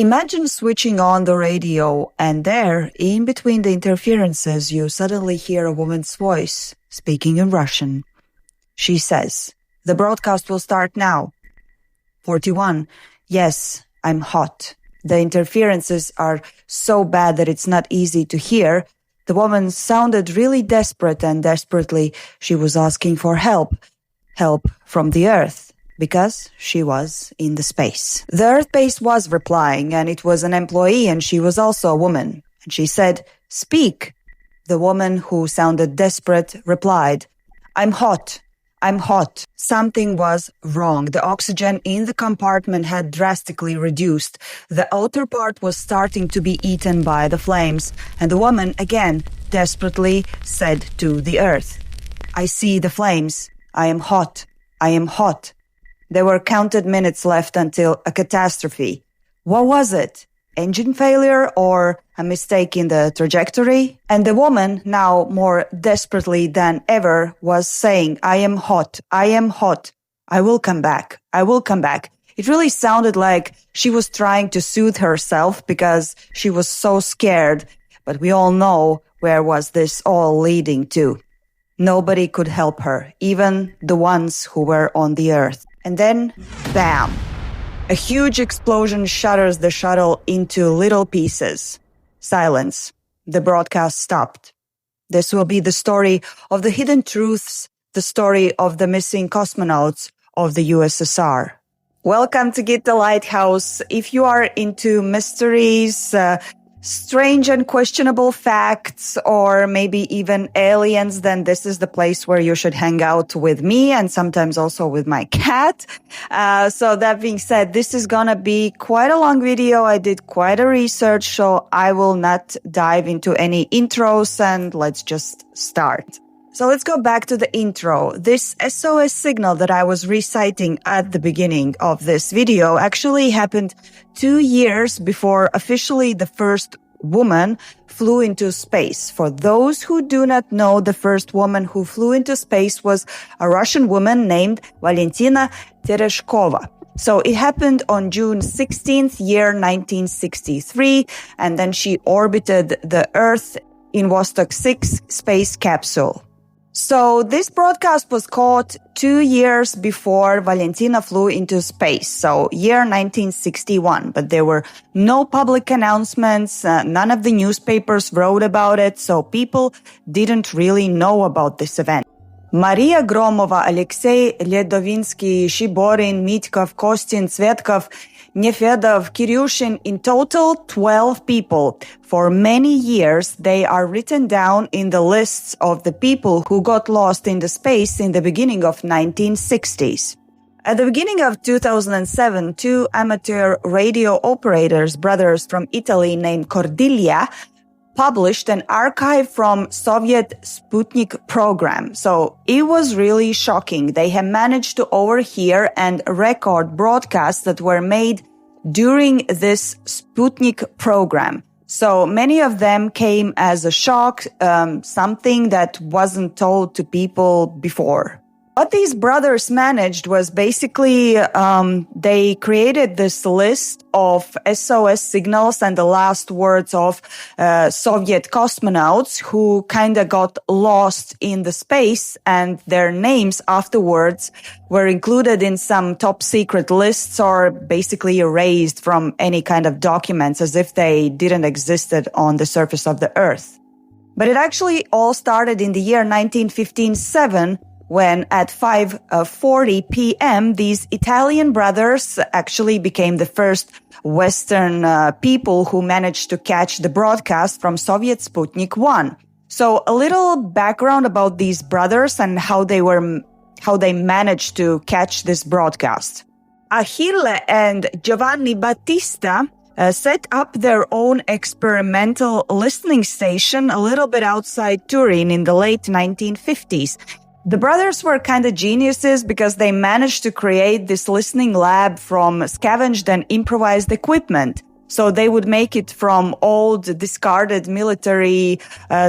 Imagine switching on the radio and there, in between the interferences, you suddenly hear a woman's voice speaking in Russian. She says, "The broadcast will start now." 41. Yes, I'm hot. The interferences are so bad that it's not easy to hear. The woman sounded really desperate, and desperately she was asking for help. Help from the Earth, because she was in the space. The Earth base was replying, and it was an employee, and she was also a woman. And she said, "Speak." The woman, who sounded desperate, replied, "I'm hot. I'm hot." Something was wrong. The oxygen in the compartment had drastically reduced. The outer part was starting to be eaten by the flames. And the woman, again, desperately said to the Earth, "I see the flames. I am hot. I am hot." There were counted minutes left until a catastrophe. What was it? Engine failure or a mistake in the trajectory? And the woman, now more desperately than ever, was saying, "I am hot. I am hot. I will come back. I will come back." It really sounded like she was trying to soothe herself because she was so scared. But we all know where was this all leading to. Nobody could help her, even the ones who were on the Earth. And then, bam! A huge explosion shatters the shuttle into little pieces. Silence. The broadcast stopped. This will be the story of the hidden truths, the story of the missing cosmonauts of the USSR. Welcome to Get the Lighthouse. If you are into mysteries, strange and questionable facts, or maybe even aliens, then this is the place where you should hang out with me and sometimes also with my cat. So that being said, this is gonna be quite a long video. I did quite a research, so I will not dive into any intros, and let's just start. So let's go back to the intro. This SOS signal that I was reciting at the beginning of this video actually happened 2 years before officially the first woman flew into space. For those who do not know, the first woman who flew into space was a Russian woman named Valentina Tereshkova. So it happened on June 16th, year 1963, and then she orbited the Earth in Vostok 6 space capsule. So this broadcast was caught 2 years before Valentina flew into space, so year 1961. But there were no public announcements, none of the newspapers wrote about it, so people didn't really know about this event. Maria Gromova, Alexei Ledovinsky, Shiborin, Mitkov, Kostin, Tsvetkov, Nefedov, Kiryushin, in total 12 people. For many years, they are written down in the lists of the people who got lost in the space in the beginning of 1960s. At the beginning of 2007, 2 amateur radio operators, brothers from Italy named Cordilia, published an archive from Soviet Sputnik program. So it was really shocking. They have managed to overhear and record broadcasts that were made during this Sputnik program. So many of them came as a shock, something that wasn't told to people before. What these brothers managed was basically they created this list of SOS signals and the last words of Soviet cosmonauts who kind of got lost in the space, and their names afterwards were included in some top secret lists or basically erased from any kind of documents as if they didn't existed on the surface of the Earth. But it actually all started in the year 1915-7, when at 5:40 p.m., these Italian brothers actually became the first Western people who managed to catch the broadcast from Soviet Sputnik 1. So a little background about these brothers and how they managed to catch this broadcast. Achille and Giovanni Battista set up their own experimental listening station a little bit outside Turin in the late 1950s. The brothers were kind of geniuses because they managed to create this listening lab from scavenged and improvised equipment. So they would make it from old, discarded military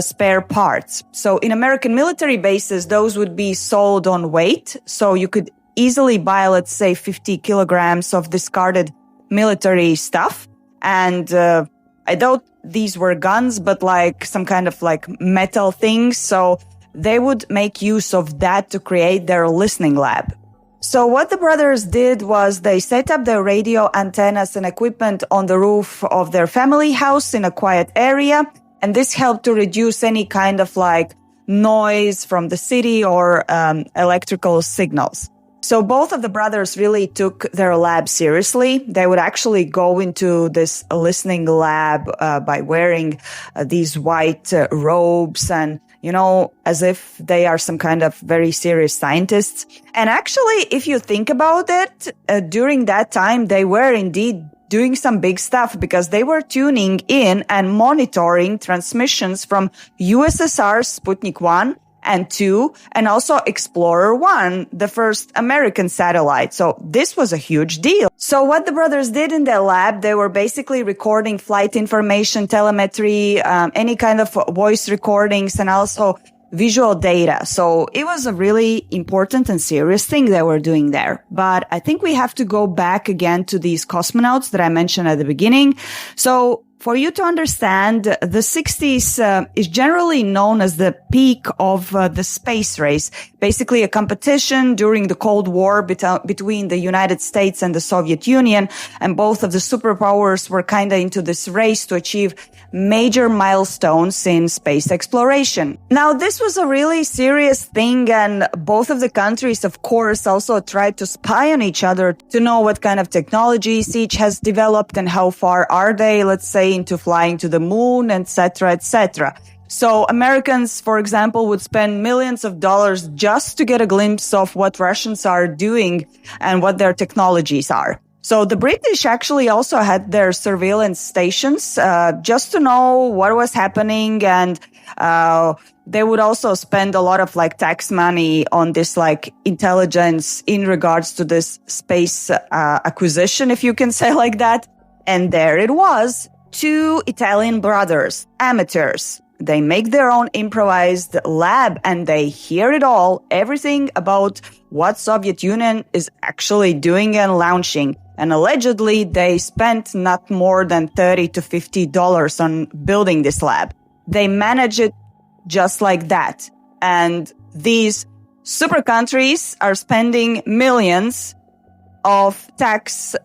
spare parts. So in American military bases, those would be sold on weight. So you could easily buy, let's say, 50 kilograms of discarded military stuff. And I doubt these were guns, but like some kind of like metal things. So they would make use of that to create their listening lab. So what the brothers did was they set up their radio antennas and equipment on the roof of their family house in a quiet area. And this helped to reduce any kind of like noise from the city or electrical signals. So both of the brothers really took their lab seriously. They would actually go into this listening lab by wearing these white robes and, as if they are some kind of very serious scientists. And actually, if you think about it, during that time, they were indeed doing some big stuff because they were tuning in and monitoring transmissions from USSR Sputnik 1 and 2, and also Explorer 1, the first American satellite. So this was a huge deal. So what the brothers did in their lab, they were basically recording flight information, telemetry, any kind of voice recordings, and also visual data. So it was a really important and serious thing they were doing there. But I think we have to go back again to these cosmonauts that I mentioned at the beginning. So for you to understand, the 60s is generally known as the peak of the space race, basically a competition during the Cold War between the United States and the Soviet Union. And both of the superpowers were kind of into this race to achieve major milestones in space exploration. Now, this was a really serious thing, and both of the countries, of course, also tried to spy on each other to know what kind of technologies each has developed and how far are they, let's say, into flying to the moon, etc., etc. So Americans, for example, would spend millions of dollars just to get a glimpse of what Russians are doing and what their technologies are. So the British actually also had their surveillance stations just to know what was happening, and they would also spend a lot of like tax money on this like intelligence in regards to this space acquisition, if you can say like that. And there it was, two Italian brothers, amateurs. They make their own improvised lab and they hear it all, everything about what Soviet Union is actually doing and launching. And allegedly, they spent not more than $30 to $50 on building this lab. They manage it just like that. And these super countries are spending millions of tax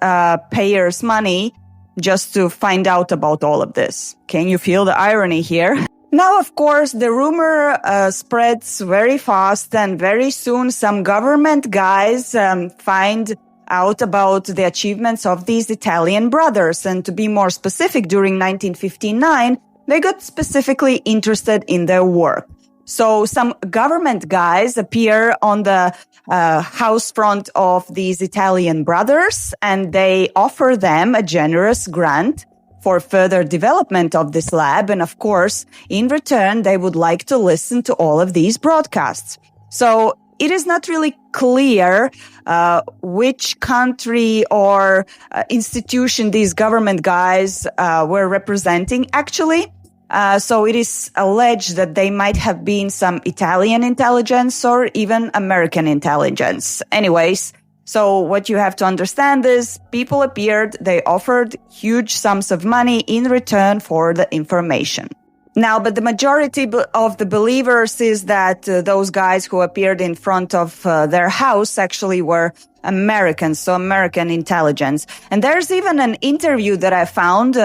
payers' money just to find out about all of this. Can you feel the irony here? Now, of course, the rumor spreads very fast, and very soon some government guys find out about the achievements of these Italian brothers. And to be more specific, during 1959, they got specifically interested in their work. So some government guys appear on the house front of these Italian brothers, and they offer them a generous grant for further development of this lab. And of course, in return, they would like to listen to all of these broadcasts. So it is not really clear which country or institution these government guys were representing, actually. So it is alleged that they might have been some Italian intelligence or even American intelligence. Anyways, so what you have to understand is people appeared, they offered huge sums of money in return for the information. Now, but the majority of the believers is that those guys who appeared in front of their house actually were Americans, so American intelligence. And there's even an interview that I found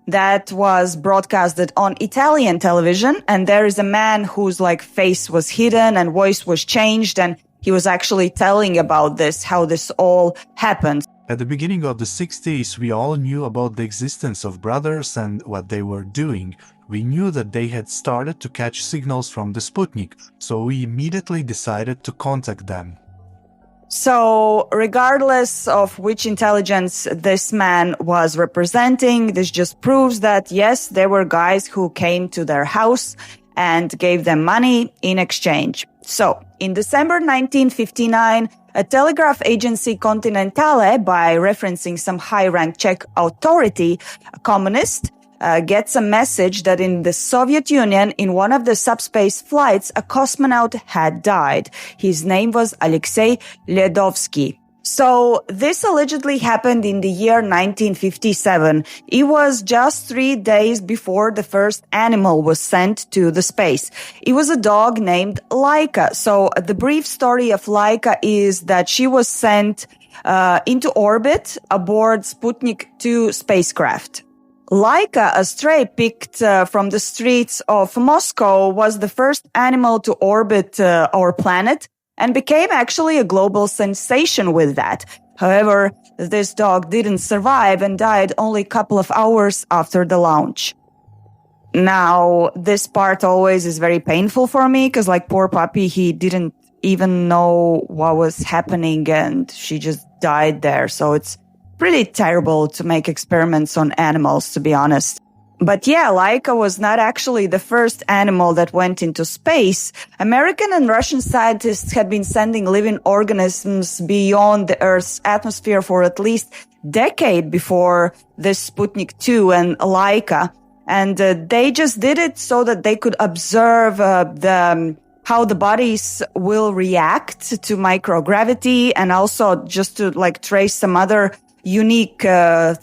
that was broadcasted on Italian television. And there is a man whose like face was hidden and voice was changed. And he was actually telling about this, how this all happened. At the beginning of the 60s, we all knew about the existence of brothers and what they were doing. We knew that they had started to catch signals from the Sputnik, so we immediately decided to contact them. So regardless of which intelligence this man was representing, this just proves that, yes, there were guys who came to their house and gave them money in exchange. So in December 1959, a telegraph agency Continentale, by referencing some high-ranked Czech authority, a communist, gets a message that in the Soviet Union, in one of the subspace flights, a cosmonaut had died. His name was Alexei Ledovsky. So this allegedly happened in the year 1957. It was just 3 days before the first animal was sent to the space. It was a dog named Laika. So the brief story of Laika is that she was sent into orbit aboard Sputnik 2 spacecraft. Laika, a stray picked from the streets of Moscow, was the first animal to orbit our planet and became actually a global sensation with that. However, this dog didn't survive and died only a couple of hours after the launch. Now, this part always is very painful for me because, like, poor puppy, he didn't even know what was happening and she just died there. So it's pretty terrible to make experiments on animals, to be honest. But yeah, Laika was not actually the first animal that went into space. American and Russian scientists had been sending living organisms beyond the Earth's atmosphere for at least a decade before this Sputnik 2 and Laika. And they just did it so that they could observe how the bodies will react to microgravity, and also just to like trace some other unique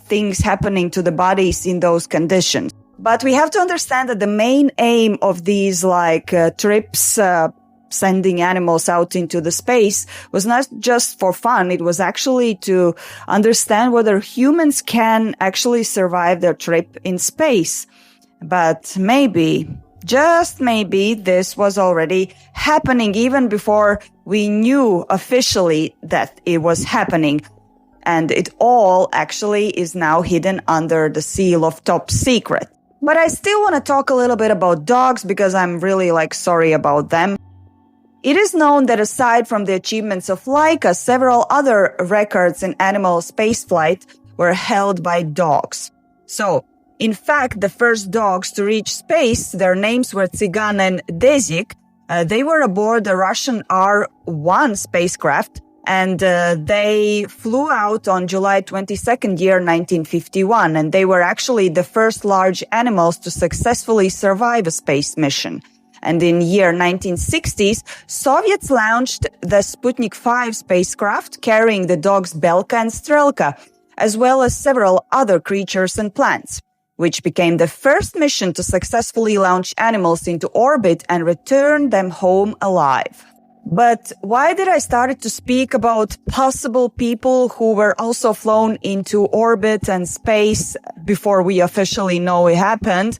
things happening to the bodies in those conditions. But we have to understand that the main aim of these trips, sending animals out into the space, was not just for fun. It was actually to understand whether humans can actually survive their trip in space. But maybe, just maybe, this was already happening even before we knew officially that it was happening. And it all actually is now hidden under the seal of top secret. But I still want to talk a little bit about dogs because I'm really sorry about them. It is known that aside from the achievements of Laika, several other records in animal spaceflight were held by dogs. So, in fact, the first dogs to reach space, their names were Tsigan and Dezik. They were aboard the Russian R-1 spacecraft, and they flew out on July 22nd, year 1951, and they were actually the first large animals to successfully survive a space mission. And in year 1960s, Soviets launched the Sputnik 5 spacecraft carrying the dogs Belka and Strelka, as well as several other creatures and plants, which became the first mission to successfully launch animals into orbit and return them home alive. But why did I start to speak about possible people who were also flown into orbit and space before we officially know it happened?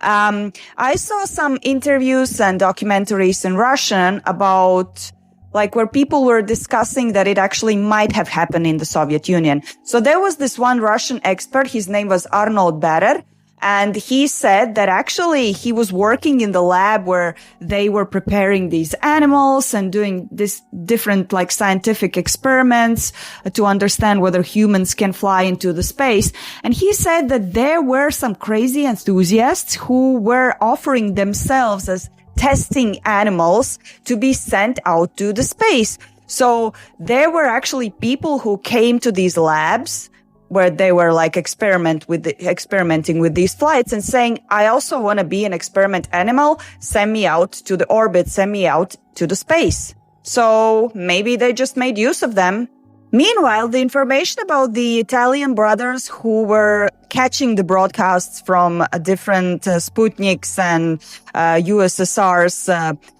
I saw some interviews and documentaries in Russian about where people were discussing that it actually might have happened in the Soviet Union. So there was this one Russian expert, his name was Arnold Barer, and he said that actually he was working in the lab where they were preparing these animals and doing this different scientific experiments to understand whether humans can fly into the space. And he said that there were some crazy enthusiasts who were offering themselves as testing animals to be sent out to the space. So there were actually people who came to these labs where they were experimenting with these flights and saying, I also want to be an experiment animal, send me out to the orbit, send me out to the space. So maybe they just made use of them. Meanwhile, the information about the Italian brothers who were catching the broadcasts from different Sputniks and USSR's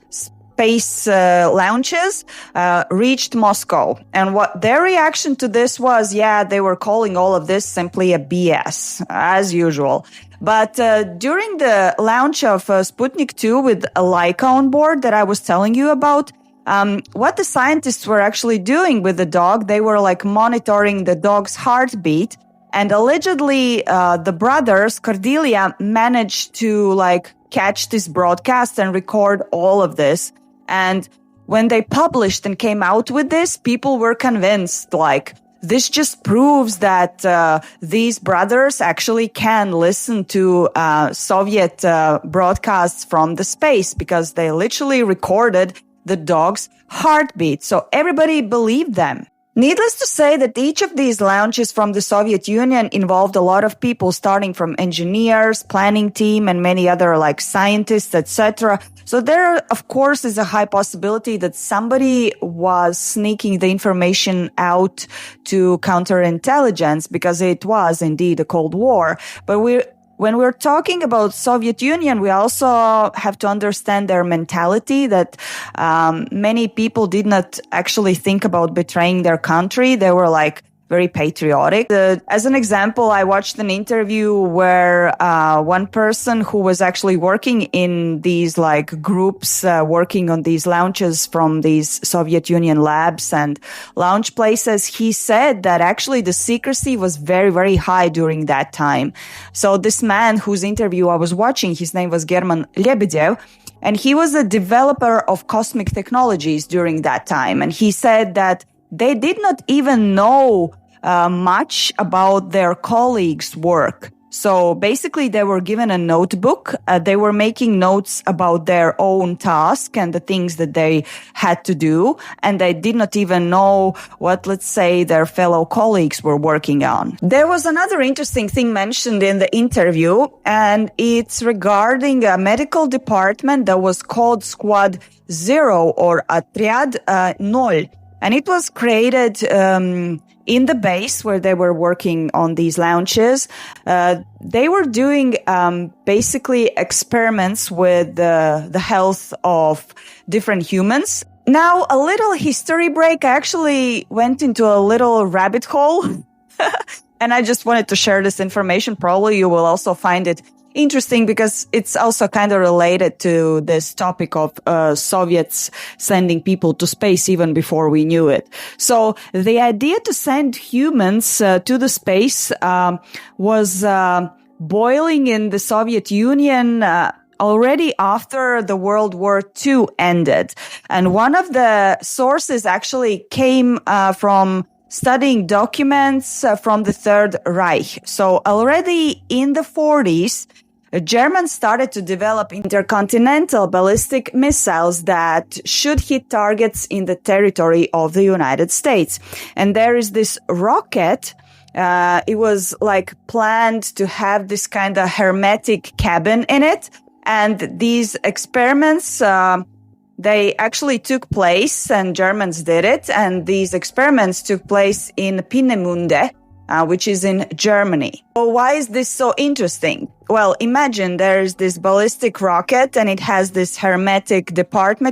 space launches reached Moscow. And what their reaction to this was, they were calling all of this simply a BS, as usual. But during the launch of Sputnik 2 with a Laika on board that I was telling you about, what the scientists were actually doing with the dog, they were monitoring the dog's heartbeat. And allegedly, the brothers, Cordelia, managed to catch this broadcast and record all of this. And when they published and came out with this, people were convinced, this just proves that these brothers actually can listen to Soviet broadcasts from the space, because they literally recorded the dog's heartbeat. So everybody believed them. Needless to say that each of these launches from the Soviet Union involved a lot of people, starting from engineers, planning team, and many other like scientists, etc. So there, of course, is a high possibility that somebody was sneaking the information out to counterintelligence, because it was indeed a Cold War. But when we're talking about Soviet Union, we also have to understand their mentality, that many people did not actually think about betraying their country. They were like very patriotic. As an example, I watched an interview where one person who was actually working in these like groups, working on these launches from these Soviet Union labs and launch places, he said that actually the secrecy was very, very high during that time. So this man whose interview I was watching, his name was German Lebedev, and he was a developer of cosmic technologies during that time. And he said that they did not even know much about their colleagues' work. So basically, they were given a notebook. They were making notes about their own task and the things that they had to do. And they did not even know what, let's say, their fellow colleagues were working on. There was another interesting thing mentioned in the interview, and it's regarding a medical department that was called Squad 0 or Atriad 0. And it was created in the base where they were working on these launches. They were doing basically experiments with the health of different humans. Now, a little history break. I actually went into a little rabbit hole and I just wanted to share this information. Probably you will also find it interesting because it's also kind of related to this topic of Soviets sending people to space even before we knew it. So the idea to send humans to the space was boiling in the Soviet Union already after the World War II ended. And one of the sources actually came from studying documents from the Third Reich. So already in the 40s, Germans started to develop intercontinental ballistic missiles that should hit targets in the territory of the United States. And there is this rocket. It was like planned to have this kind of hermetic cabin in it. And these experiments, they actually took place, and Germans did it. And these experiments took place in Peenemünde, which is in Germany. So why is this so interesting? Well, imagine there's this ballistic rocket and it has this hermetic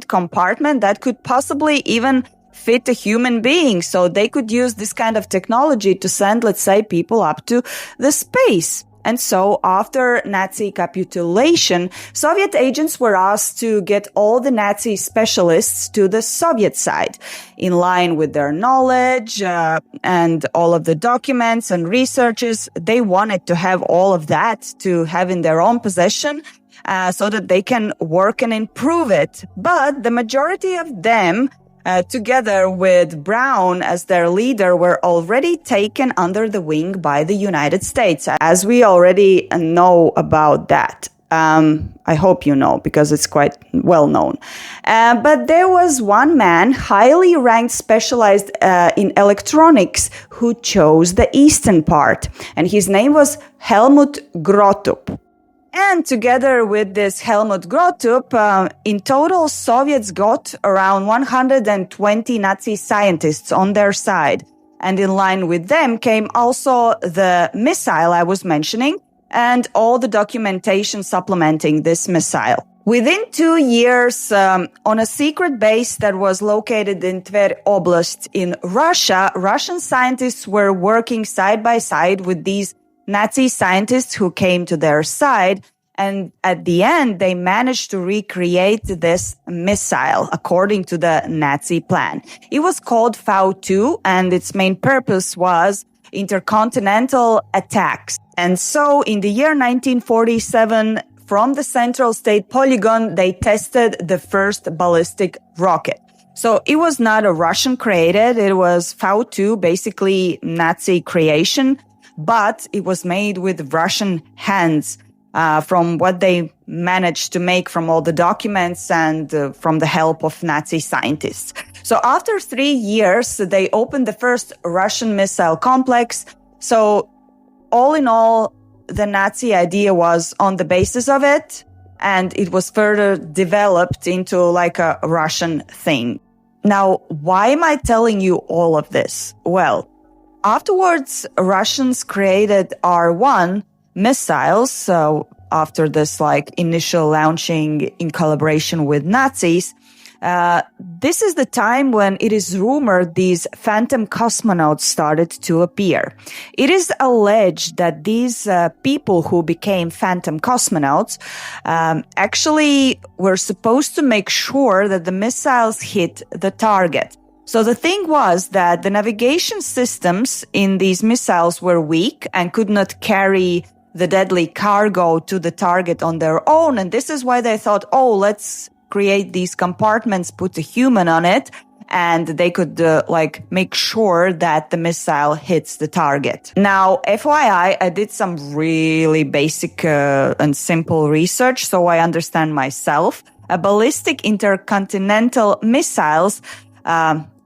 compartment that could possibly even fit a human being. So they could use this kind of technology to send, let's say, people up to the space. And so after Nazi capitulation, Soviet agents were asked to get all the Nazi specialists to the Soviet side. In line with their knowledge and all of the documents and researches, they wanted to have all of that to have in their own possession so that they can work and improve it. But the majority of them, together with Brown as their leader, were already taken under the wing by the United States, as we already know about that. I hope you know, because it's quite well known. But there was one man, highly ranked, specialized in electronics, who chose the eastern part, and his name was Helmut Grotup. And together with this Helmut Grotup, in total, Soviets got around 120 Nazi scientists on their side. And in line with them came also the missile I was mentioning and all the documentation supplementing this missile. Within 2 years, on a secret base that was located in Tver Oblast in Russia, Russian scientists were working side by side with these Nazi scientists who came to their side, and at the end, they managed to recreate this missile according to the Nazi plan. It was called V2, and its main purpose was intercontinental attacks. And so in the year 1947, from the Central State Polygon, they tested the first ballistic rocket. So it was not a Russian created, it was V2, basically Nazi creation, but it was made with Russian hands from what they managed to make from all the documents and from the help of Nazi scientists. So after 3 years, they opened the first Russian missile complex. So all in all, the Nazi idea was on the basis of it, and it was further developed into like a Russian thing. Now, why am I telling you all of this? Well, afterwards, Russians created R-1 missiles. So after this like initial launching in collaboration with Nazis, this is the time when it is rumored these phantom cosmonauts started to appear. It is alleged that these people who became phantom cosmonauts actually were supposed to make sure that the missiles hit the target. So the thing was that the navigation systems in these missiles were weak and could not carry the deadly cargo to the target on their own. And this is why they thought, oh, let's create these compartments, put a human on it, and they could make sure that the missile hits the target. Now, FYI, I did some really basic and simple research, so I understand myself. A ballistic intercontinental missiles,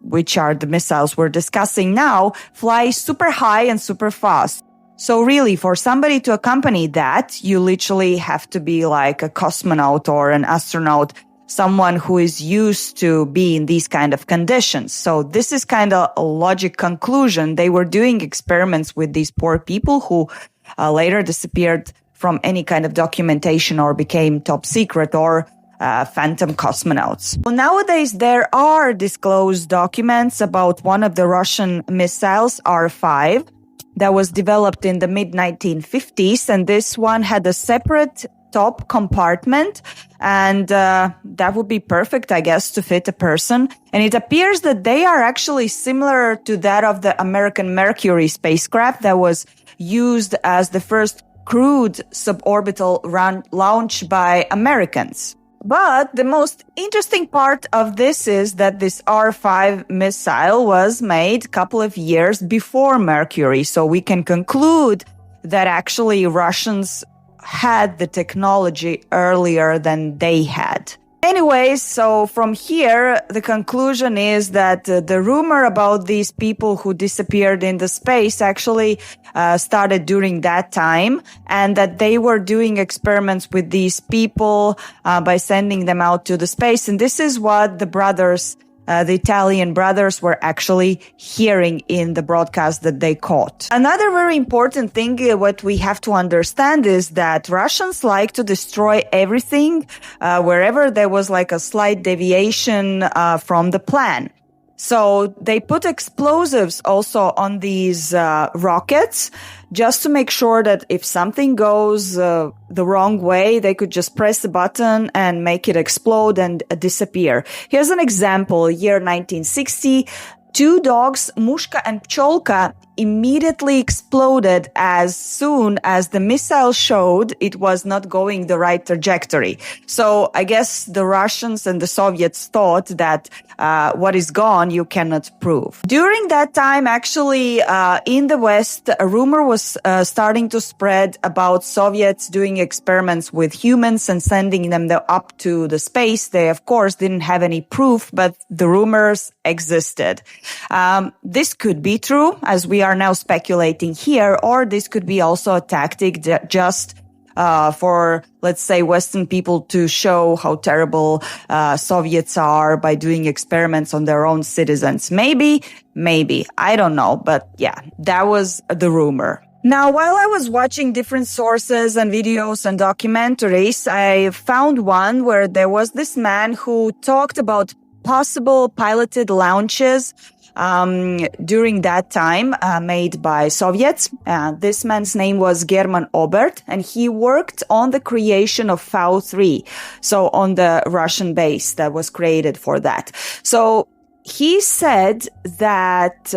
which are the missiles we're discussing now, fly super high and super fast. So really, for somebody to accompany that, you literally have to be like a cosmonaut or an astronaut, someone who is used to be in these kind of conditions. So this is kind of a logic conclusion. They were doing experiments with these poor people who later disappeared from any kind of documentation or became top secret or phantom cosmonauts. Well, nowadays, there are disclosed documents about one of the Russian missiles, R-5, that was developed in the mid-1950s, and this one had a separate top compartment, and that would be perfect, I guess, to fit a person. And it appears that they are actually similar to that of the American Mercury spacecraft that was used as the first crewed suborbital launch by Americans. But the most interesting part of this is that this R-5 missile was made a couple of years before Mercury. So we can conclude that actually Russians had the technology earlier than they had. Anyways, so from here, the conclusion is that the rumor about these people who disappeared in the space actually started during that time, and that they were doing experiments with these people by sending them out to the space. And this is what the brothers, the Italian brothers, were actually hearing in the broadcast that they caught. Another very important thing what we have to understand is that Russians like to destroy everything wherever there was like a slight deviation from the plan. So they put explosives also on these rockets just to make sure that if something goes the wrong way, they could just press the button and make it explode and disappear. Here's an example. Year 1960, two dogs, Mushka and Pcholka, immediately exploded as soon as the missile showed it was not going the right trajectory. So I guess the Russians and the Soviets thought that what is gone, you cannot prove. During that time, actually, in the West, a rumor was starting to spread about Soviets doing experiments with humans and sending them up to the space. They, of course, didn't have any proof, but the rumors existed. This could be true, as we are now speculating here, or this could be also a tactic just for, let's say, Western people to show how terrible Soviets are by doing experiments on their own citizens. Maybe, I don't know. But yeah, that was the rumor. Now, while I was watching different sources and videos and documentaries, I found one where there was this man who talked about possible piloted launches during that time made by Soviets. This man's name was German Obert, and he worked on the creation of V-3, so on the Russian base that was created for that. So he said that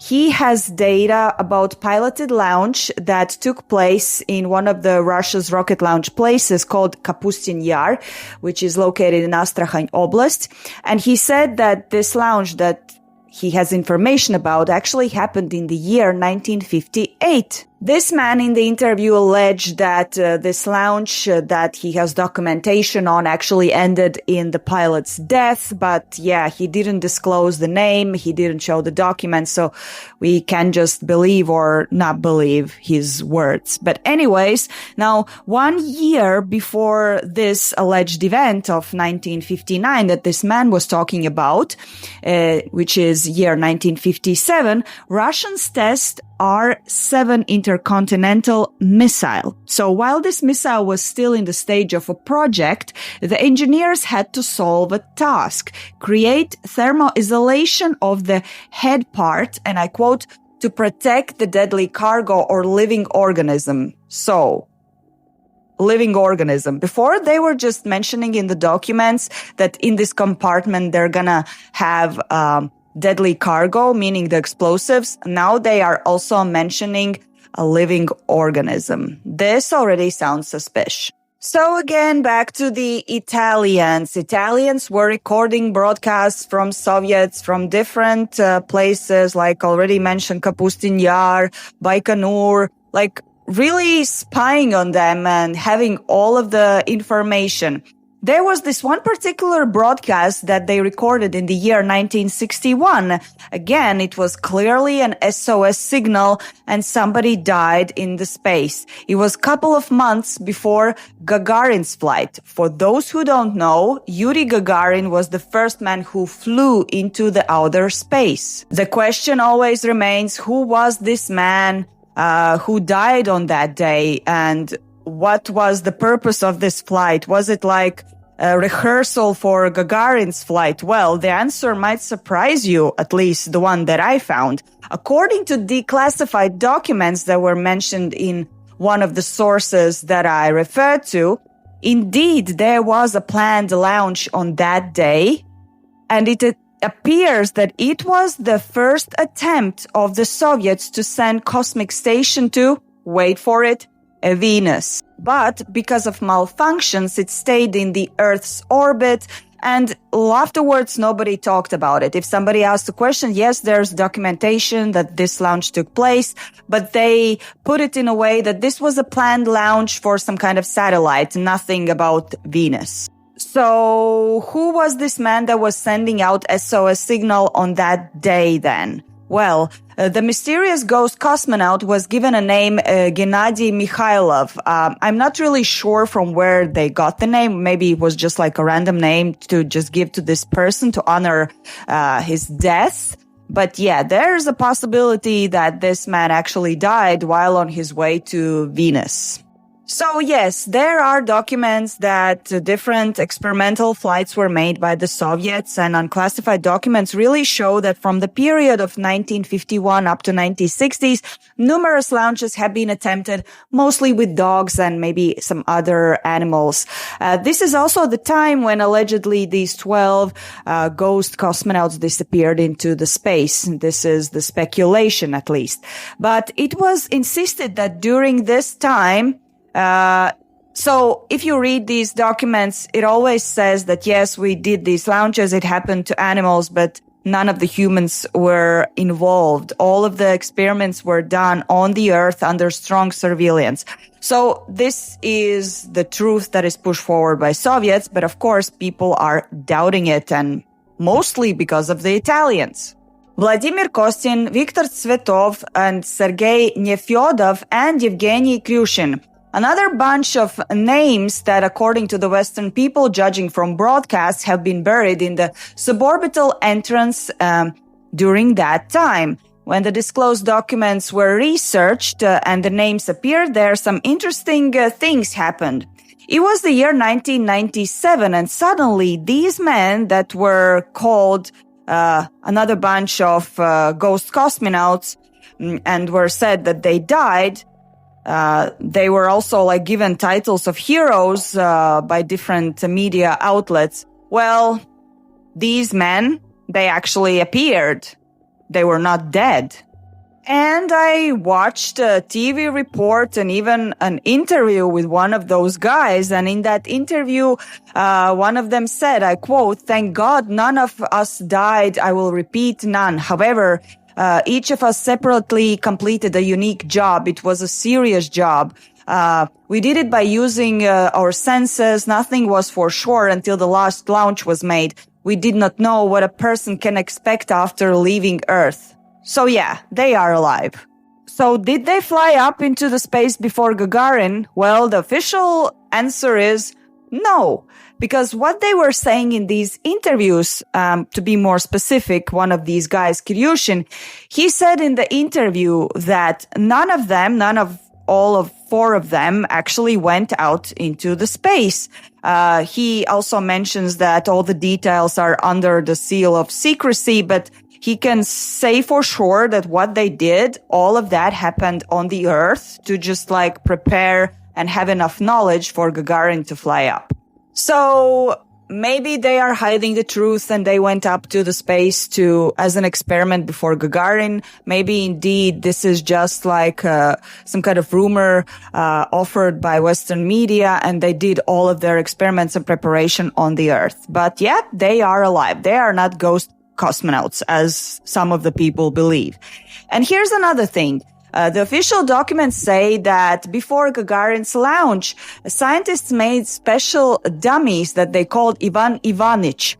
he has data about piloted launch that took place in one of the Russia's rocket launch places called Kapustin Yar, which is located in Astrakhan Oblast. And he said that this launch that he has information about actually happened in the year 1958. This man in the interview alleged that this launch that he has documentation on actually ended in the pilot's death, but yeah, he didn't disclose the name, he didn't show the documents, so we can just believe or not believe his words. But anyways, now 1 year before this alleged event of 1959 that this man was talking about, which is year 1957, Russians test R-7 intercontinental missile. So while this missile was still in the stage of a project, the engineers had to solve a task, create thermo-isolation of the head part, and I quote, to protect the deadly cargo or living organism. So, living organism. Before, they were just mentioning in the documents that in this compartment they're gonna have deadly cargo, meaning the explosives. Now they are also mentioning a living organism. This already sounds suspicious. So again, back to the Italians. Italians were recording broadcasts from Soviets from different places, like already mentioned Kapustin Yar, Baikonur, like really spying on them and having all of the information. There was this one particular broadcast that they recorded in the year 1961. Again, it was clearly an SOS signal and somebody died in the space. It was a couple of months before Gagarin's flight. For those who don't know, Yuri Gagarin was the first man who flew into the outer space. The question always remains, who was this man who died on that day, and what was the purpose of this flight? Was it like a rehearsal for Gagarin's flight? Well, the answer might surprise you, at least the one that I found. According to declassified documents that were mentioned in one of the sources that I referred to, indeed, there was a planned launch on that day, and it appears that it was the first attempt of the Soviets to send cosmic station to, wait for it, Venus. But because of malfunctions, it stayed in the Earth's orbit, and afterwards nobody talked about it. If somebody asked a question, yes, there's documentation that this launch took place, but they put it in a way that this was a planned launch for some kind of satellite, nothing about Venus. So who was this man that was sending out SOS signal on that day then? Well, the mysterious ghost cosmonaut was given a name, Gennady Mikhailov. I'm not really sure from where they got the name. Maybe it was just like a random name to just give to this person to honor his death. But yeah, there's a possibility that this man actually died while on his way to Venus. So yes, there are documents that different experimental flights were made by the Soviets, and unclassified documents really show that from the period of 1951 up to 1960s, numerous launches have been attempted, mostly with dogs and maybe some other animals. This is also the time when allegedly these 12 ghost cosmonauts disappeared into the space. This is the speculation, at least. But it was insisted that during this time, so if you read these documents, it always says that yes, we did these launches, it happened to animals, but none of the humans were involved. All of the experiments were done on the Earth under strong surveillance. So this is the truth that is pushed forward by Soviets, but of course people are doubting it, and mostly because of the Italians. Vladimir Kostin, Viktor Tsvetov, and Sergei Nefyodov, and Yevgeny Kryushin. Another bunch of names that, according to the Western people, judging from broadcasts, have been buried in the suborbital entrance during that time. When the disclosed documents were researched and the names appeared there, some interesting things happened. It was the year 1997, and suddenly these men that were called another bunch of ghost cosmonauts and were said that they died, they were also like given titles of heroes by different media outlets. Well, these men, they actually appeared. They were not dead. And I watched a TV report and even an interview with one of those guys. And in that interview, one of them said, I quote, "Thank God none of us died. I will repeat, none. However, Each of us separately completed a unique job. It was a serious job. We did it by using our senses. Nothing was for sure until the last launch was made. We did not know what a person can expect after leaving Earth. So yeah, they are alive. So did they fly up into the space before Gagarin? Well, the official answer is no. Because what they were saying in these interviews, to be more specific, one of these guys, Kiryushin, he said in the interview that none of all of four of them actually went out into the space. He also mentions that all the details are under the seal of secrecy, but he can say for sure that what they did, all of that happened on the Earth to just like prepare and have enough knowledge for Gagarin to fly up. So maybe they are hiding the truth and they went up to the space as an experiment before Gagarin. Maybe indeed this is just like some kind of rumor offered by Western media, and they did all of their experiments and preparation on the Earth. But yet they are alive. They are not ghost cosmonauts, as some of the people believe. And here's another thing. The official documents say that before Gagarin's launch, scientists made special dummies that they called Ivan Ivanich.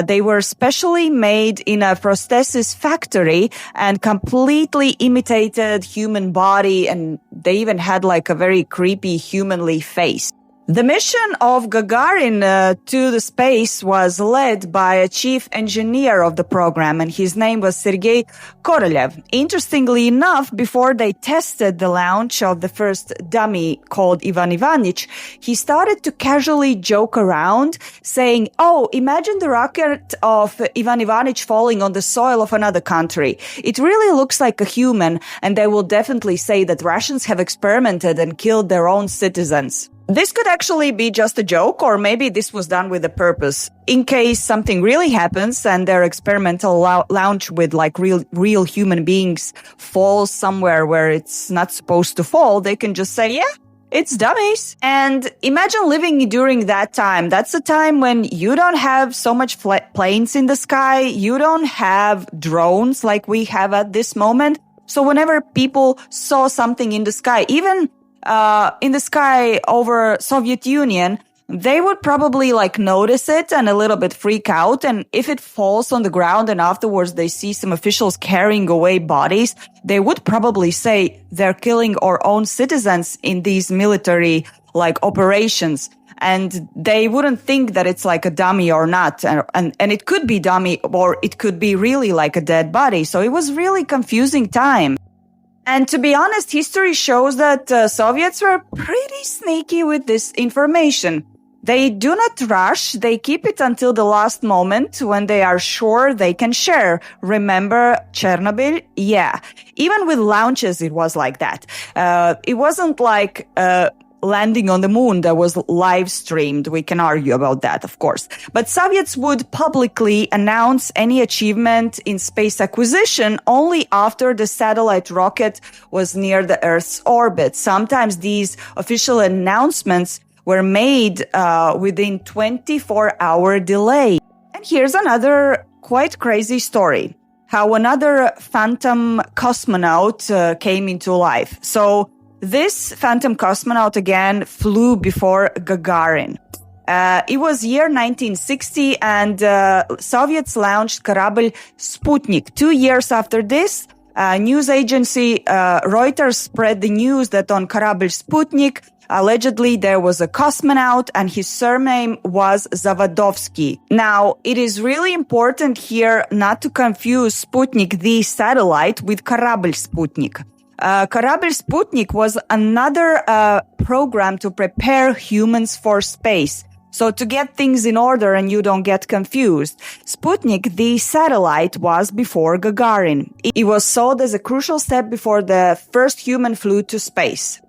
They were specially made in a prosthesis factory and completely imitated human body, and they even had like a very creepy humanly face. The mission of Gagarin to the space was led by a chief engineer of the program, and his name was Sergei Korolev. Interestingly enough, before they tested the launch of the first dummy called Ivan Ivanich, he started to casually joke around, saying, "Oh, imagine the rocket of Ivan Ivanich falling on the soil of another country. It really looks like a human, and they will definitely say that Russians have experimented and killed their own citizens." This could actually be just a joke, or maybe this was done with a purpose. In case something really happens and their experimental launch with like real human beings falls somewhere where it's not supposed to fall, they can just say, yeah, it's dummies. And imagine living during that time. That's a time when you don't have so much planes in the sky. You don't have drones like we have at this moment. So whenever people saw something in the sky, even in the sky over Soviet Union, they would probably like notice it and a little bit freak out. And if it falls on the ground and afterwards they see some officials carrying away bodies, they would probably say they're killing our own citizens in these military like operations. And they wouldn't think that it's like a dummy or not. And it could be dummy, or it could be really like a dead body. So it was really confusing time. And to be honest, history shows that Soviets were pretty sneaky with this information. They do not rush. They keep it until the last moment when they are sure they can share. Remember Chernobyl? Yeah. Even with launches, it was like that. It wasn't like landing on the moon that was live streamed. We can argue about that, of course. But Soviets would publicly announce any achievement in space acquisition only after the satellite rocket was near the Earth's orbit. Sometimes these official announcements were made within 24-hour delay. And here's another quite crazy story. How another phantom cosmonaut came into life. So this phantom cosmonaut again flew before Gagarin. It was year 1960 and Soviets launched Kорабль Sputnik. 2 years after this, news agency Reuters spread the news that on Kорабль Sputnik, allegedly there was a cosmonaut and his surname was Zavadovsky. Now, it is really important here not to confuse Sputnik, the satellite, with Kорабль Sputnik. Kорабль Sputnik was another program to prepare humans for space. So to get things in order and you don't get confused, Sputnik, the satellite, was before Gagarin. It was sold as a crucial step before the first human flew to space.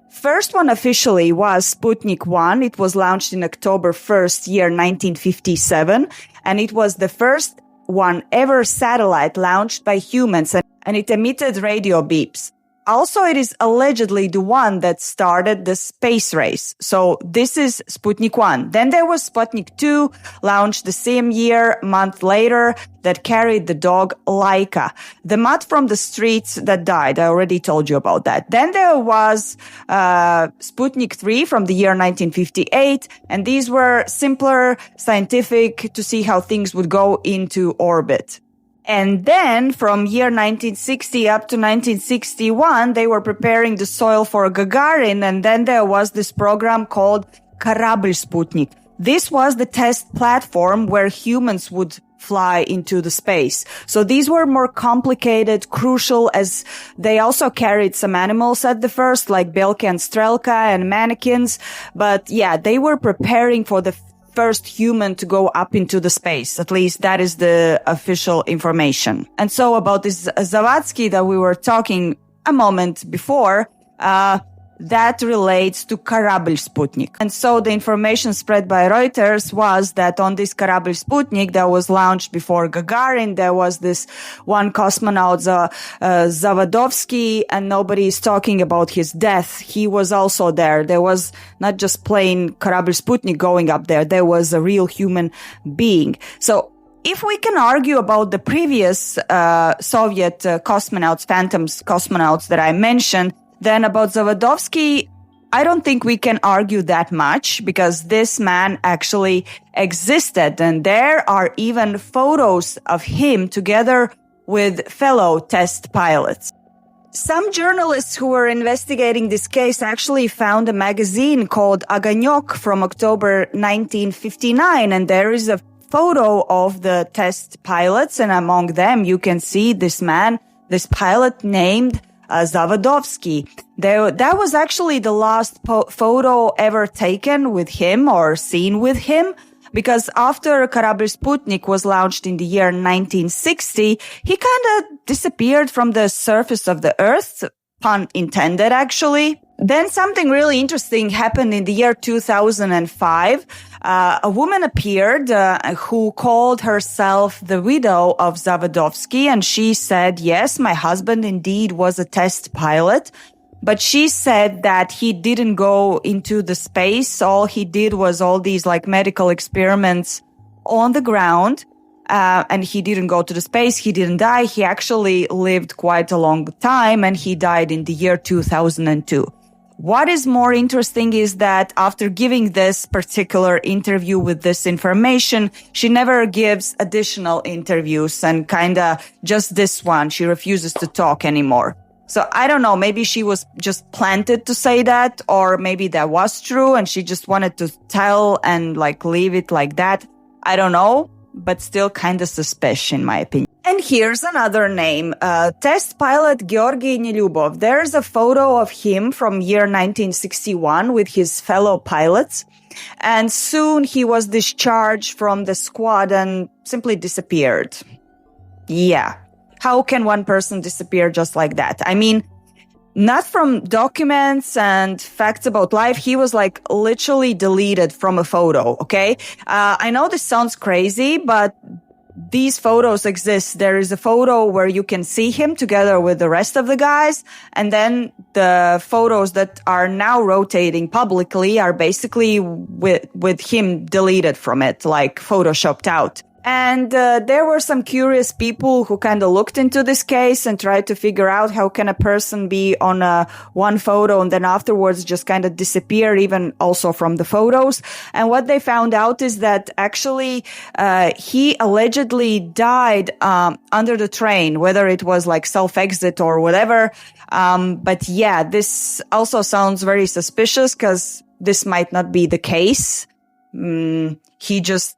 First one officially was Sputnik 1. It was launched in October 1st, year 1957, and it was the first one ever satellite launched by humans, and it emitted radio beeps. Also, it is allegedly the one that started the space race. So this is Sputnik 1. Then there was Sputnik 2, launched the same year, month later, that carried the dog Laika. The mutt from the streets that died. I already told you about that. Then there was Sputnik 3 from the year 1958. And these were simpler, scientific, to see how things would go into orbit. And then from year 1960 up to 1961, they were preparing the soil for Gagarin. And then there was this program called Kорабль Sputnik. This was the test platform where humans would fly into the space. So these were more complicated, crucial, as they also carried some animals at the first, like Belka and Strelka and mannequins. But yeah, they were preparing for the first human to go up into the space. At least that is the official information. And so about this Zavadsky that we were talking a moment before, that relates to Kорабль Sputnik. And so the information spread by Reuters was that on this Kорабль Sputnik that was launched before Gagarin, there was this one cosmonaut, Zavadovsky, and nobody is talking about his death. He was also there. There was not just plain Kорабль Sputnik going up there. There was a real human being. So if we can argue about the previous Soviet cosmonauts, phantoms cosmonauts that I mentioned, then about Zavadovsky, I don't think we can argue that much because this man actually existed. And there are even photos of him together with fellow test pilots. Some journalists who were investigating this case actually found a magazine called Огонек from October 1959. And there is a photo of the test pilots. And among them, you can see this man, this pilot named Zavadovsky. That was actually the last photo ever taken with him or seen with him, because after Kорабль Sputnik was launched in the year 1960, he kind of disappeared from the surface of the Earth, pun intended actually. Then something really interesting happened in the year 2005. A woman appeared who called herself the widow of Zavadovsky, and she said, yes, my husband indeed was a test pilot, but she said that he didn't go into the space. All he did was all these like medical experiments on the ground, and he didn't go to the space. He didn't die. He actually lived quite a long time, and he died in the year 2002. What is more interesting is that after giving this particular interview with this information, she never gives additional interviews and kinda just this one. She refuses to talk anymore. So I don't know, maybe she was just planted to say that, or maybe that was true and she just wanted to tell and like leave it like that. I don't know, but still kinda suspicious in my opinion. And here's another name, test pilot Georgy Nelyubov. There's a photo of him from year 1961 with his fellow pilots. And soon he was discharged from the squad and simply disappeared. Yeah. How can one person disappear just like that? I mean, not from documents and facts about life. He was like literally deleted from a photo, okay? I know this sounds crazy, but these photos exist. There is a photo where you can see him together with the rest of the guys. And then the photos that are now rotating publicly are basically with him deleted from it, like photoshopped out. And there were some curious people who kind of looked into this case and tried to figure out how can a person be on one photo and then afterwards just kind of disappear, even also from the photos. And what they found out is that actually he allegedly died under the train, whether it was like self-exit or whatever. But yeah, this also sounds very suspicious because this might not be the case. He just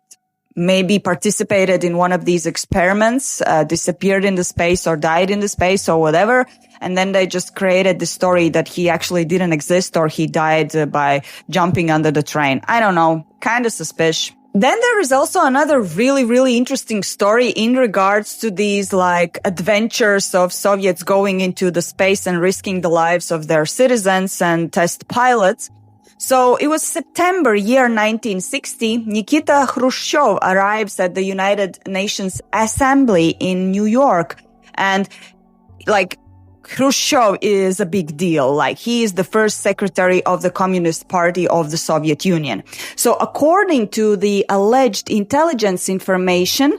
maybe participated in one of these experiments, disappeared in the space or died in the space or whatever. And then they just created the story that he actually didn't exist or he died by jumping under the train. I don't know. Kind of suspicious. Then there is also another really, really interesting story in regards to these like adventures of Soviets going into the space and risking the lives of their citizens and test pilots. So it was September year 1960. Nikita Khrushchev arrives at the United Nations Assembly in New York. And like Khrushchev is a big deal. Like, he is the first secretary of the Communist Party of the Soviet Union. So according to the alleged intelligence information,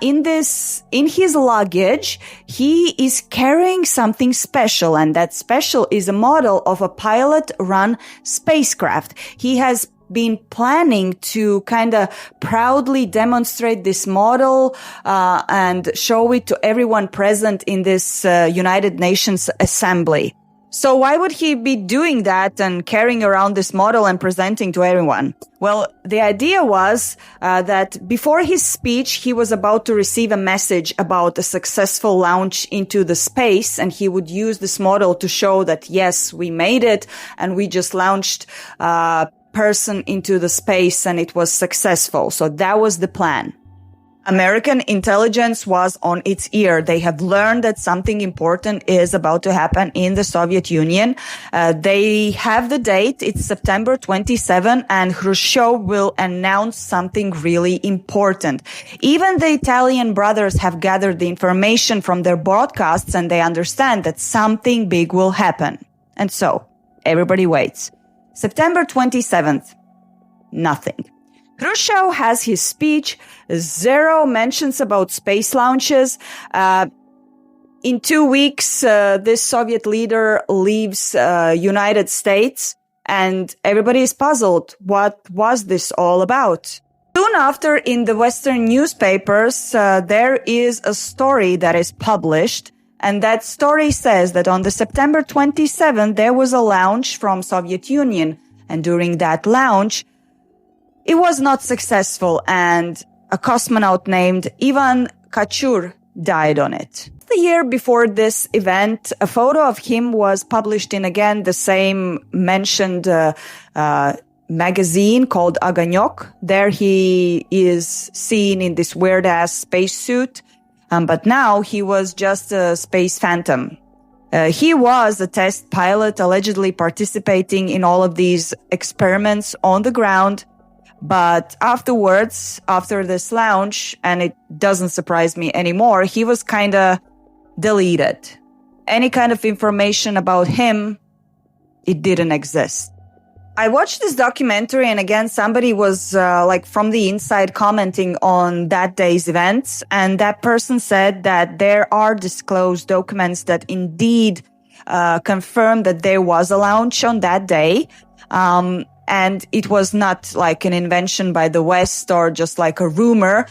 in his luggage, he is carrying something special, and that special is a model of a pilot-run spacecraft. He has been planning to kind of proudly demonstrate this model and show it to everyone present in this United Nations assembly. So why would he be doing that and carrying around this model and presenting to everyone? Well, the idea was that before his speech, he was about to receive a message about a successful launch into the space, and he would use this model to show that, yes, we made it, and we just launched person into the space and it was successful. So that was the plan. American intelligence was on its ear. They have learned that something important is about to happen in the Soviet Union. They have the date. It's September 27, and Khrushchev will announce something really important. Even the Italian brothers have gathered the information from their broadcasts, and they understand that something big will happen. And so everybody waits. September 27th, nothing. Khrushchev has his speech, zero mentions about space launches. In 2 weeks, this Soviet leader leaves United States, and everybody is puzzled. What was this all about? Soon after, in the Western newspapers, there is a story that is published. And that story says that on the September 27th, there was a launch from Soviet Union. And during that launch, it was not successful, and a cosmonaut named Ivan Kachur died on it. The year before this event, a photo of him was published in, again, the same mentioned magazine called Огонек. There he is seen in this weird-ass spacesuit. But now he was just a space phantom. He was a test pilot, allegedly participating in all of these experiments on the ground. But afterwards, after this launch, and it doesn't surprise me anymore, he was kind of deleted. Any kind of information about him, it didn't exist. I watched this documentary, and again, somebody was from the inside commenting on that day's events, and that person said that there are disclosed documents that indeed confirm that there was a launch on that day, and it was not like an invention by the West or just like a rumor.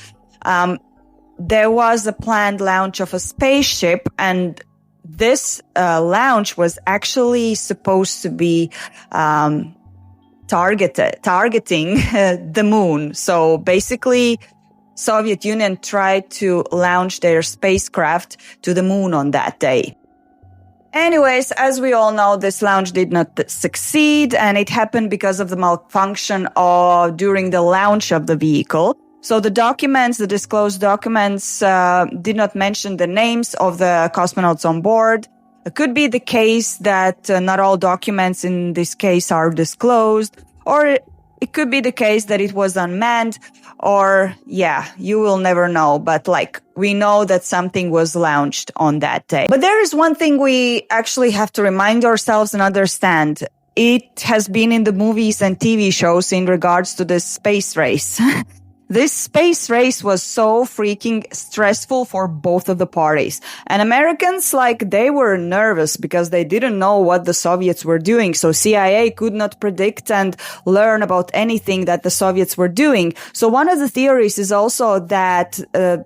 There was a planned launch of a spaceship, and this launch was actually supposed to be targeting the moon. So basically, Soviet Union tried to launch their spacecraft to the moon on that day. Anyways, as we all know, this launch did not succeed, and it happened because of the malfunction during the launch of the vehicle. So the disclosed documents, did not mention the names of the cosmonauts on board. It could be the case that not all documents in this case are disclosed, or it could be the case that it was unmanned, or you will never know. But we know that something was launched on that day. But there is one thing we actually have to remind ourselves and understand. It has been in the movies and TV shows in regards to this space race. This space race was so freaking stressful for both of the parties. And Americans, they were nervous because they didn't know what the Soviets were doing. So CIA could not predict and learn about anything that the Soviets were doing. So one of the theories is also that the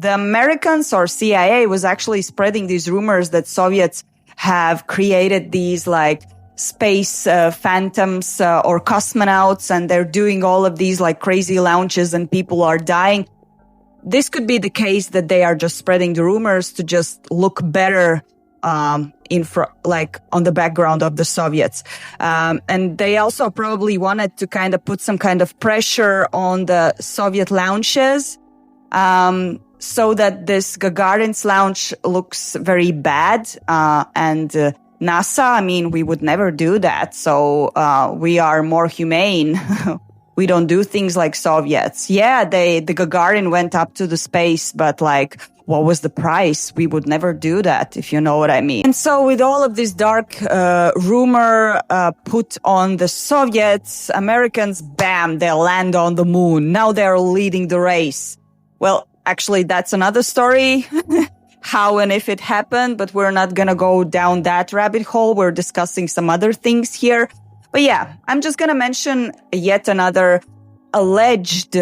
Americans or CIA was actually spreading these rumors that Soviets have created these space phantoms or cosmonauts, and they're doing all of these crazy launches and people are dying. This could be the case that they are just spreading the rumors to just look better on the background of the Soviets. And they also probably wanted to kind of put some kind of pressure on the Soviet launches so that this Gagarin's launch looks very bad, and NASA, we would never do that. So we are more humane. We don't do things like Soviets. Yeah, the Gagarin went up to the space, but what was the price? We would never do that, if you know what I mean. And so with all of this dark rumor put on the Soviets, Americans, bam, they land on the moon. Now they're leading the race. Well, actually, that's another story, how and if it happened, but we're not going to go down that rabbit hole. We're discussing some other things here. But yeah, I'm just going to mention yet another alleged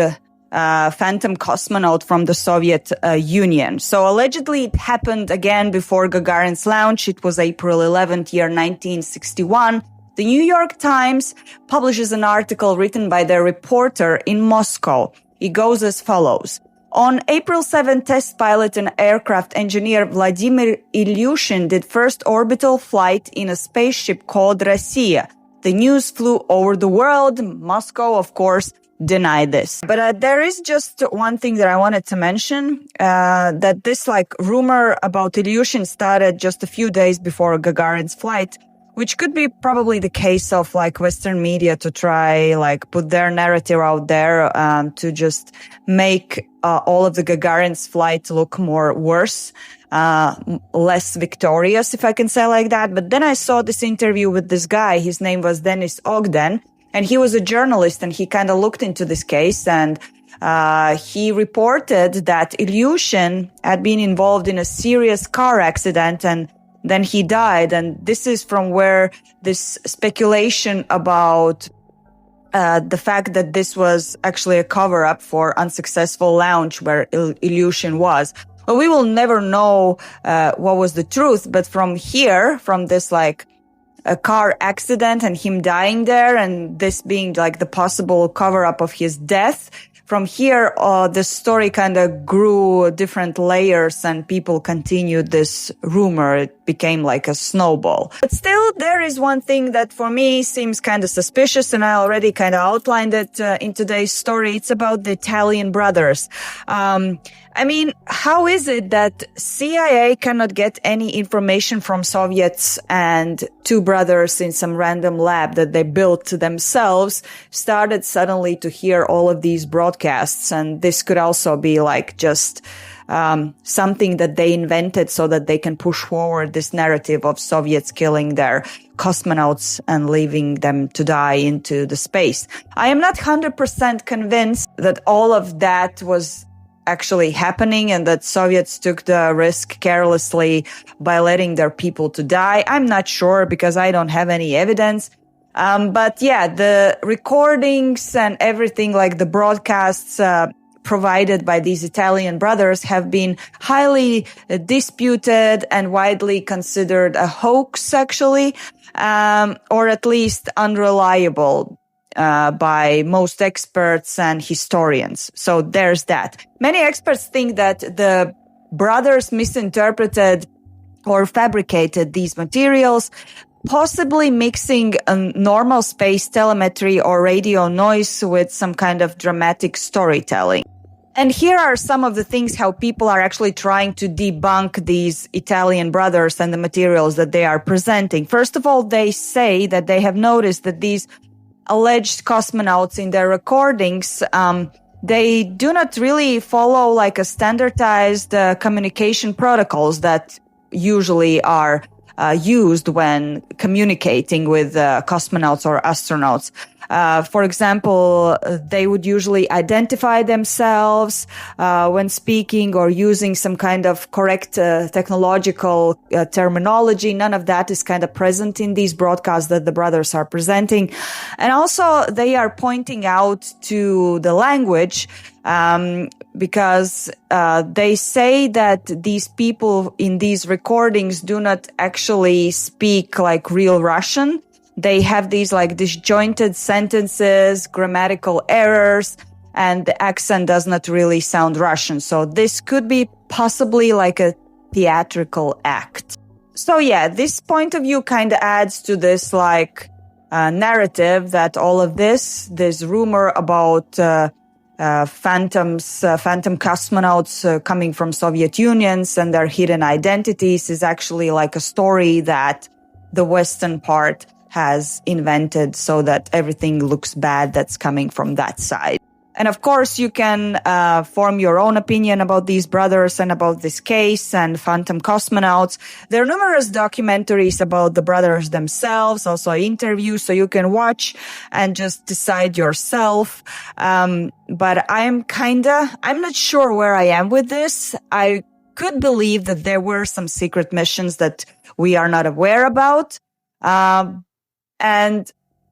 phantom cosmonaut from the Soviet Union. So allegedly it happened again before Gagarin's launch. It was April 11th, year 1961. The New York Times publishes an article written by the reporter in Moscow. It goes as follows. On April 7, test pilot and aircraft engineer Vladimir Ilyushin did first orbital flight in a spaceship called Rossiya. The news flew over the world. Moscow, of course, denied this. But there is just one thing that I wanted to mention, that this rumor about Ilyushin started just a few days before Gagarin's flight, which could be probably the case of Western media to try put their narrative out there to just make all of the Gagarin's flight look worse, less victorious, if I can say like that. But then I saw this interview with this guy. His name was Denis Ogden, and he was a journalist, and he kind of looked into this case, and he reported that Ilyushin had been involved in a serious car accident, and then he died. And this is from where this speculation about the fact that this was actually a cover-up for unsuccessful launch where Ilyushin was. Well, we will never know what was the truth, but from here, from this a car accident and him dying there, and this being the possible cover-up of his death, from here, the story kind of grew different layers and people continued this rumor. It became like a snowball. But still, there is one thing that for me seems kind of suspicious, and I already kind of outlined it in today's story. It's about the Italian brothers. How is it that CIA cannot get any information from Soviets and two brothers in some random lab that they built themselves started suddenly to hear all of these broadcasts? And this could also be just something that they invented so that they can push forward this narrative of Soviets killing their cosmonauts and leaving them to die into the space. I am not 100% convinced that all of that was actually happening and that Soviets took the risk carelessly by letting their people to die. I'm not sure because I don't have any evidence. But yeah, the recordings and everything, the broadcasts provided by these Italian brothers, have been highly disputed and widely considered a hoax, actually, or at least unreliable by most experts and historians. So there's that. Many experts think that the brothers misinterpreted or fabricated these materials, possibly mixing normal space telemetry or radio noise with some kind of dramatic storytelling. And here are some of the things how people are actually trying to debunk these Italian brothers and the materials that they are presenting. First of all, they say that they have noticed that these alleged cosmonauts in their recordings, they do not really follow a standardized communication protocols that usually are used when communicating with cosmonauts or astronauts. For example, they would usually identify themselves when speaking or using some kind of correct technological terminology. None of that is kind of present in these broadcasts that the brothers are presenting. And also, they are pointing out to the language because they say that these people in these recordings do not actually speak real Russian. They have these disjointed sentences, grammatical errors, and the accent does not really sound Russian. So this could be possibly a theatrical act. So yeah, this point of view kind of adds to this narrative that all of this rumor about phantom cosmonauts coming from Soviet Unions and their hidden identities is actually a story that the Western part has invented so that everything looks bad that's coming from that side. And of course, you can form your own opinion about these brothers and about this case and Phantom Cosmonauts. There are numerous documentaries about the brothers themselves, also interviews, so you can watch and just decide yourself. But I'm not sure where I am with this. I could believe that there were some secret missions that we are not aware about. And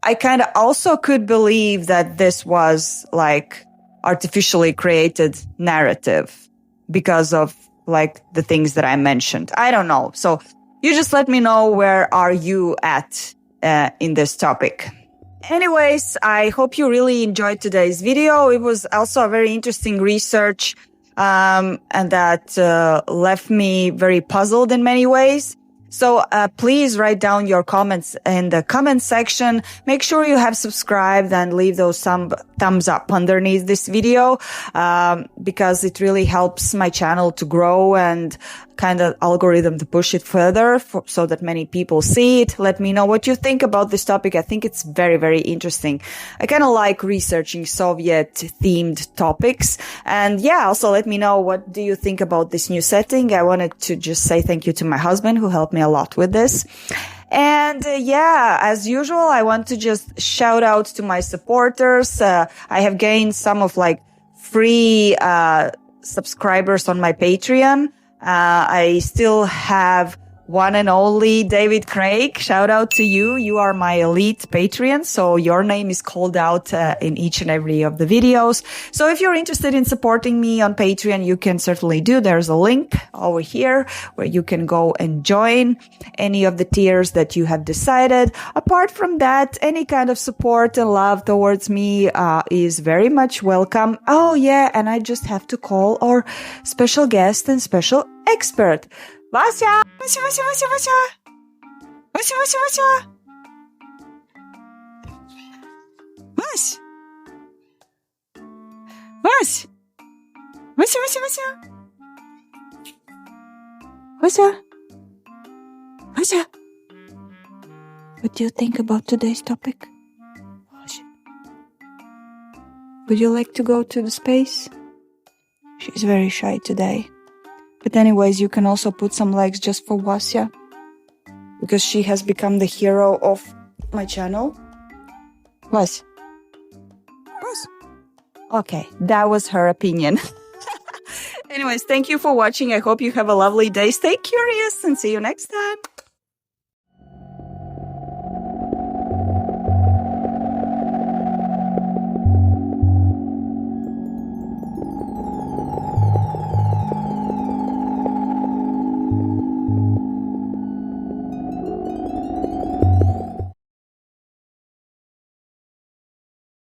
I kind of also could believe that this was like artificially created narrative because of like the things that I mentioned. I don't know. So you just let me know where are you at in this topic. Anyways, I hope you really enjoyed today's video. It was also a very interesting research and that left me very puzzled in many ways. So please write down your comments in the comment section. Make sure you have subscribed and leave those thumbs up underneath this video because it really helps my channel to grow and kind of algorithm to push it further so that many people see it. Let me know what you think about this topic. I think it's very, very interesting. I kind of like researching Soviet-themed topics. And yeah, also let me know what do you think about this new setting. I wanted to just say thank you to my husband who helped me a lot with this. And yeah, as usual, I want to just shout out to my supporters. I have gained some of like free subscribers on my Patreon. I still have one and only David Craig. Shout out to you. You are my elite Patreon, so your name is called out in each and every of the videos. So if you're interested in supporting me on Patreon, you can certainly do. There's a link over here where you can go and join any of the tiers that you have decided. Apart from that, any kind of support and love towards me is very much welcome. Oh yeah, and I just have to call our special guest and special expert. Vasya! Vasya, Vasya, Vasya, Vasya! Vasya, Vasya, Vasya! Vas! Vas! Vasya, Vasya, Vasya! Vasya! Vasya! What do you think about today's topic? Vasya. Would you like to go to the space? She's very shy today. But anyways, you can also put some likes just for Vasya, because she has become the hero of my channel. Vas. Vas. Okay, that was her opinion. Anyways, thank you for watching. I hope you have a lovely day. Stay curious and see you next time.